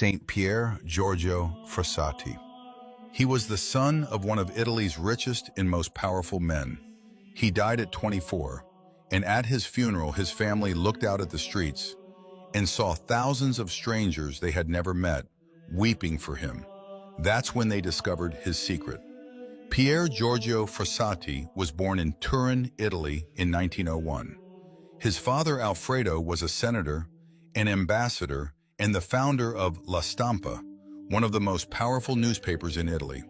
Saint Pier Giorgio Frassati. He was the son of one of Italy's richest and most powerful men. He died at 24, and at his funeral his family looked out at the streets and saw thousands of strangers they had never met, weeping for him. That's when they discovered his secret. Pier Giorgio Frassati was born in Turin, Italy in 1901. His father Alfredo was a senator, an ambassador, and the founder of La Stampa, one of the most powerful newspapers in Italy.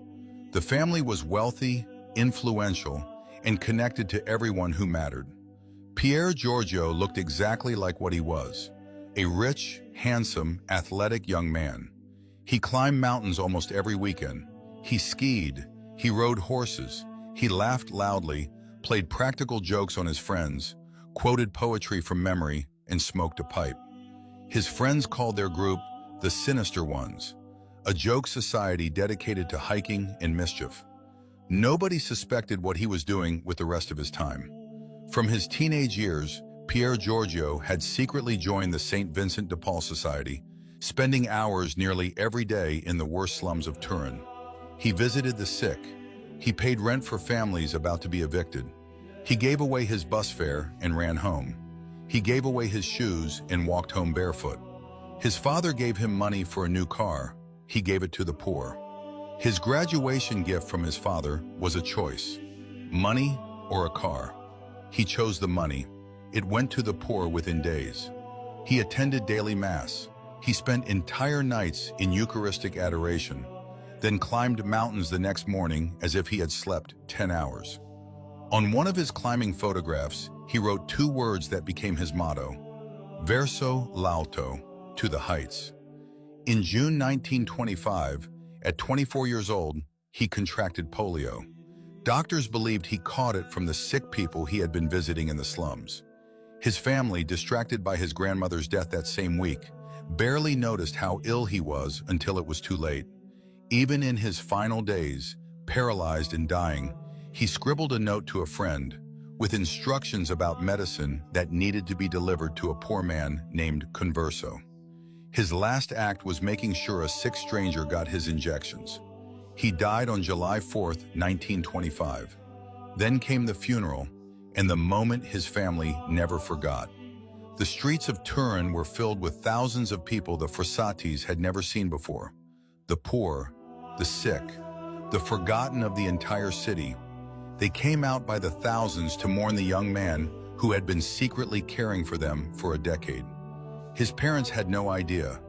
The family was wealthy, influential, and connected to everyone who mattered. Pier Giorgio looked exactly like what he was, a rich, handsome, athletic young man. He climbed mountains almost every weekend. He skied, he rode horses, he laughed loudly, played practical jokes on his friends, quoted poetry from memory, and smoked a pipe. His friends called their group the Sinister Ones, a joke society dedicated to hiking and mischief. Nobody suspected what he was doing with the rest of his time. From his teenage years, Pier Giorgio had secretly joined the St. Vincent de Paul Society, spending hours nearly every day in the worst slums of Turin. He visited the sick. He paid rent for families about to be evicted. He gave away his bus fare and ran home. He gave away his shoes and walked home barefoot. His father gave him money for a new car. He gave it to the poor. His graduation gift from his father was a choice: money or a car. He chose the money. It went to the poor within days. He attended daily mass. He spent entire nights in Eucharistic adoration, then climbed mountains the next morning as if he had slept 10 hours. On one of his climbing photographs, he wrote two words that became his motto: verso l'alto, to the heights. In June 1925, at 24 years old, he contracted polio. Doctors believed he caught it from the sick people he had been visiting in the slums. His family, distracted by his grandmother's death that same week, barely noticed how ill he was until it was too late. Even in his final days, paralyzed and dying, he scribbled a note to a friend with instructions about medicine that needed to be delivered to a poor man named Converso. His last act was making sure a sick stranger got his injections. He died on July 4th, 1925. Then came the funeral, and the moment his family never forgot. The streets of Turin were filled with thousands of people the Frassatis had never seen before. The poor, the sick, the forgotten of the entire city. They came out by the thousands to mourn the young man who had been secretly caring for them for a decade. His parents had no idea.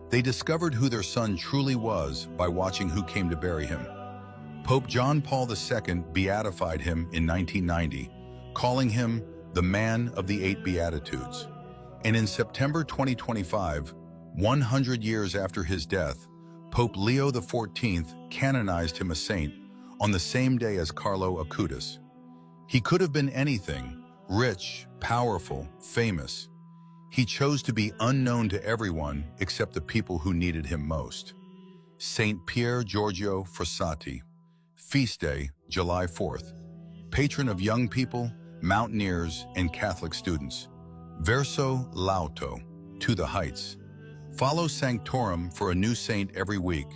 They discovered who their son truly was by watching who came to bury him. Pope John Paul II beatified him in 1990, calling him the man of the 8 Beatitudes. And in September 2025, 100 years after his death, Pope Leo XIV canonized him a saint on the same day as Carlo Acutis. He could have been anything: rich, powerful, famous. He chose to be unknown to everyone except the people who needed him most. Saint Pier Giorgio Frassati, Feast Day, July 4th, patron of young people, mountaineers, and Catholic students. Verso l'alto, to the heights. Follow Sanctorum for a new saint every week.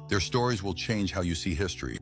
Their stories will change how you see history.